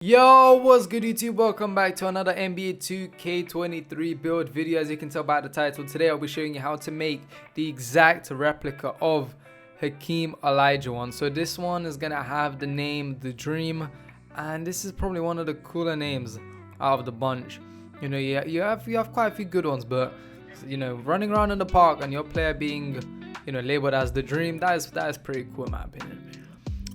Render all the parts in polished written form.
Yo, what's good YouTube? Welcome back to another NBA 2K23 build video. As you can tell by the title, today I'll be showing you how to make the exact replica of Hakeem Olajuwon. So this one is gonna have the name The Dream, and this is probably one of the cooler names out of the bunch. You know, you have quite a few good ones, but you know, running around in the park and your player being, you know, labeled as The Dream, that is pretty cool in my opinion.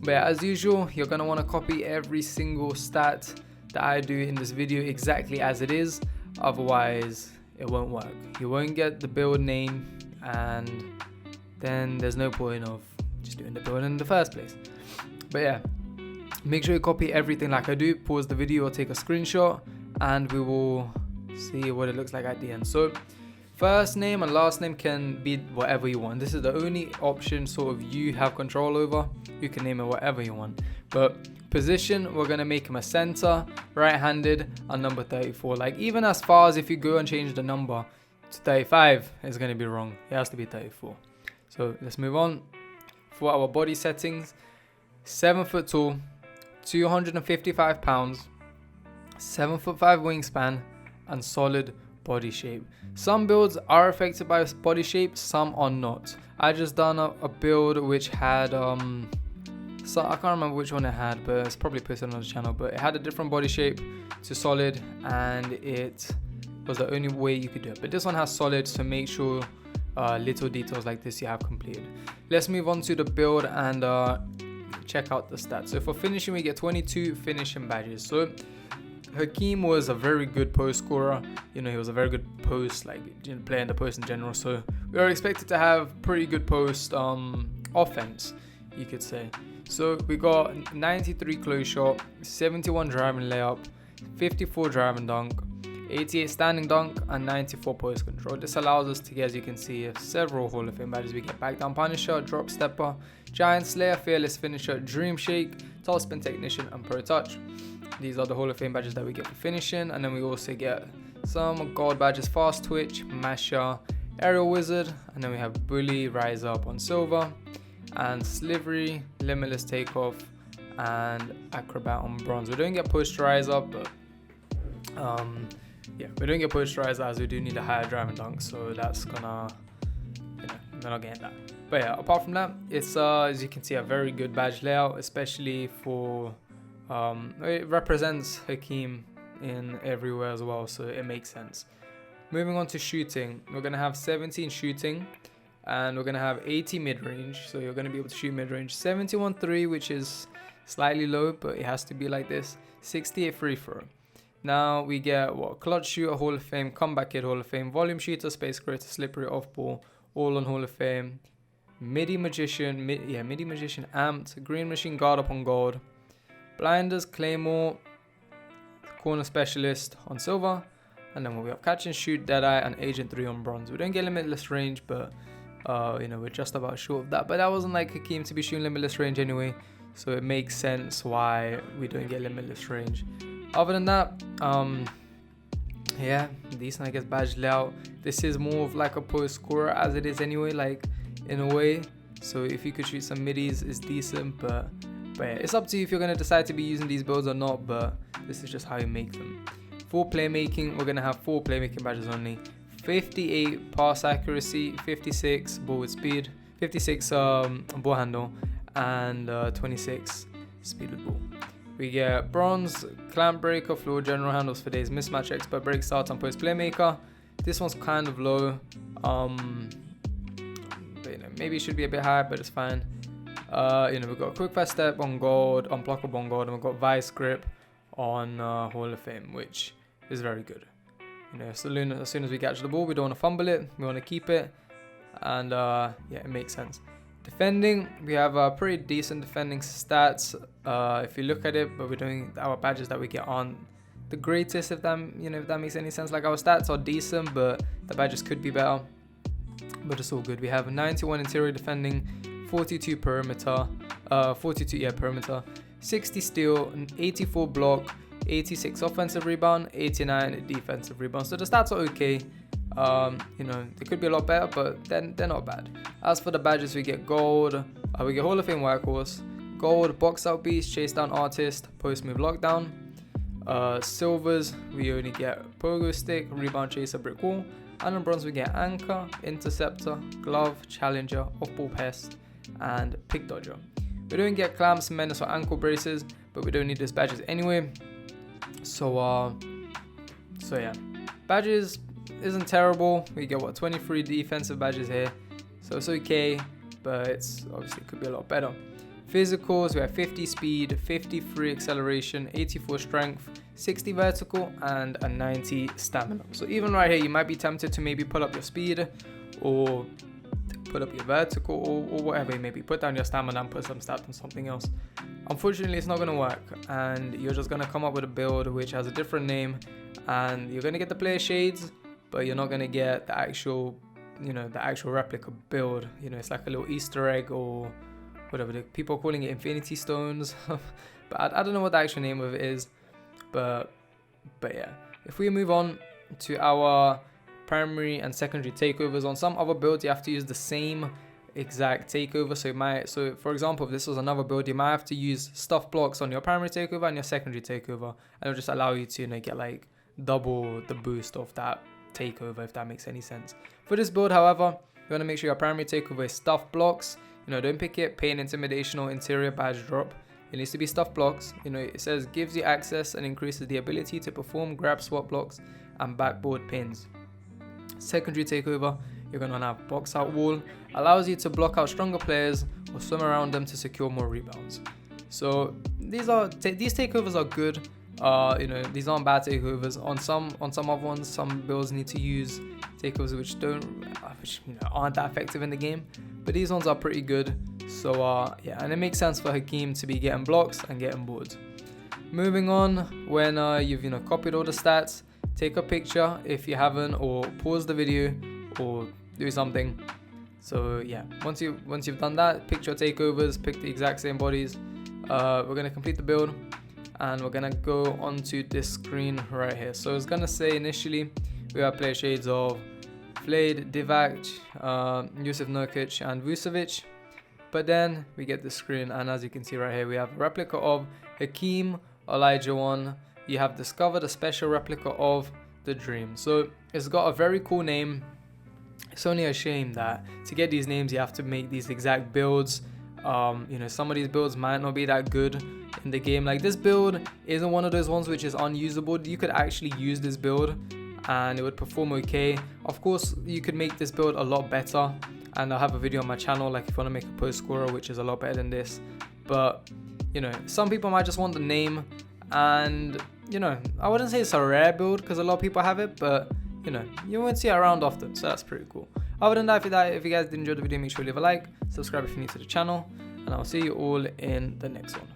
But yeah, as usual, you're going to want to copy every single stat that I do in this video exactly as it is. Otherwise, it won't work. You won't get the build name, and then there's no point of just doing the build in the first place. But yeah, make sure you copy everything like I do. Pause the video or take a screenshot, and we will see what it looks like at the end. So first name and last name can be whatever you want. This is the only option sort of you have control over. You can name it whatever you want. But position, we're going to make him a center, right-handed, and number 34. Like, even as far as if you go and change the number to 35, it's going to be wrong. It has to be 34. So let's move on. For our body settings, 7 foot tall, 255 pounds, 7'5" wingspan, and solid body shape. Some builds are affected by body shape, some are not. I just done a build which had so I can't remember which one it had, but it's probably posted on the channel, but it had a different body shape to solid, and it was the only way you could do it. But this one has solid, so make sure little details like this you have completed. Let's move on to the build and check out the stats. So for finishing, we get 22 finishing badges. So Hakeem was a very good post scorer. You know, he was a very good post, like, you know, playing the post in general. So we are expected to have pretty good post offense, you could say. So we got 93 close shot, 71 driving layup, 54 driving dunk, 88 standing dunk, and 94 post control. This allows us to get, as you can see, several Hall of Fame badges. We get back down punisher, drop stepper, giant slayer, fearless finisher, dream shake, tall spin technician, and pro touch. These are the Hall of Fame badges that we get for finishing, and then we also get some gold badges: fast twitch, masher, aerial wizard, and then we have bully, rise up on silver, and slivery, limitless takeoff, and acrobat on bronze. We don't get post rise up, but yeah, we don't get post rise as we do need a higher driving dunk, so that's gonna, you know, we're not getting that. But yeah, apart from that, it's as you can see, a very good badge layout, especially for it represents Hakeem in everywhere as well, so it makes sense. Moving on to shooting, we're gonna have 17 shooting, and we're gonna have 80 mid-range, so you're gonna be able to shoot mid-range. 71 3, which is slightly low, but it has to be like this. 68 free throw. Now we get what? Clutch shooter, Hall of Fame, comeback kid, Hall of Fame, volume shooter, space creator, slippery off ball, all on Hall of Fame. Midi magician, midi magician, amped, green machine, guard up on gold, blinders, claymore, corner specialist on silver, and then we have catch and shoot, deadeye, and agent 3 on bronze. We don't get limitless range, but you know, we're just about short of that. But that wasn't like Hakeem to be shooting limitless range anyway, so it makes sense why we don't get limitless range. Other than that, yeah, decent, I guess, badge layout. This is more of like a post scorer as it is anyway, like, in a way. So if you could shoot some middies, it's decent, but yeah, it's up to you if you're going to decide to be using these builds or not, but this is just how you make them. For playmaking, we're going to have 4 playmaking badges only. 58 pass accuracy, 56 ball with speed, 56 ball handle, and 26 speed with ball. We get bronze, clamp breaker, floor general, handles for days, mismatch, expert, break, start, and post playmaker. This one's kind of low. But, you know, maybe it should be a bit higher, but it's fine. You know, we've got quick fast step on gold, unblockable on gold, and we've got vice grip on Hall of Fame, which is very good. You know, so as soon as we catch the ball, we don't want to fumble it, we want to keep it, and yeah, it makes sense. Defending, we have pretty decent defending stats if you look at it, but we're doing our badges that we get aren't the greatest, if that makes any sense. Like, our stats are decent, but the badges could be better, but it's all good. We have 91 interior defending, 42 perimeter, 60 steal, 84 block, 86 offensive rebound, 89 defensive rebound. So the stats are okay. You know, they could be a lot better, but then they're not bad. As for the badges, we get gold, we get Hall of Fame workhorse, gold, box out beast, chase down artist, post move lockdown, Silvers, we only get pogo stick, rebound chaser, brick wall. And on bronze we get anchor, interceptor, glove, challenger, off-ball pest, and pick dodger. We don't get clamps, menace, or ankle braces, but we don't need those badges anyway. So yeah, badges isn't terrible. We get 23 defensive badges here, so it's okay, but it's obviously could be a lot better. Physicals, we have 50 speed, 53 acceleration, 84 strength, 60 vertical, and a 90 stamina. So even right here, you might be tempted to maybe put up your speed or put up your vertical or whatever. Maybe put down your stamina and put some stats on something else. Unfortunately, it's not going to work, and you're just going to come up with a build which has a different name, and you're going to get the player shades, but you're not going to get the actual, the actual replica build. It's like a little Easter egg or whatever. People are calling it Infinity Stones, but I don't know what the actual name of it is. But yeah, if we move on to our primary and secondary takeovers, on some other builds you have to use the same exact takeover. So for example, if this was another build, you might have to use stuff blocks on your primary takeover and your secondary takeover, and it'll just allow you to get like double the boost of that takeover, if that makes any sense. For this build, however, you want to make sure your primary takeover is stuff blocks. Don't pick it pain, intimidation, or interior badge drop. It needs to be stuff blocks. It says gives you access and increases the ability to perform grab swap blocks and backboard pins. Secondary takeover, you're going to have box out wall, allows you to block out stronger players or swim around them to secure more rebounds. So these takeovers are good. These aren't bad takeovers. On some other ones, some builds need to use takeovers which aren't that effective in the game, but these ones are pretty good. So yeah, and it makes sense for Hakeem to be getting blocks and getting boards. Moving on, when you've copied all the stats, take a picture if you haven't, or pause the video or do something. So yeah, once you've done that, pick your takeovers, pick the exact same bodies. We're gonna complete the build, and we're gonna go onto this screen right here. So it's gonna say initially we have player shades of Vlade, Divac, Yusuf Nurkic, and Vucevic. But then we get this screen, and as you can see right here, we have a replica of Hakeem Olajuwon. You have discovered a special replica of the Dream. So it's got a very cool name. It's only a shame that to get these names you have to make these exact builds. Some of these builds might not be that good in the game. Like this build isn't one of those ones which is unusable. You could actually use this build and it would perform okay. Of course, you could make this build a lot better, and I'll have a video on my channel like if you want to make a post scorer which is a lot better than this. But some people might just want the name, and I wouldn't say it's a rare build because a lot of people have it, but you won't see it around often, so that's pretty cool. Other than that, if you guys did enjoy the video, make sure you leave a like, subscribe if you're new to the channel, and I'll see you all in the next one.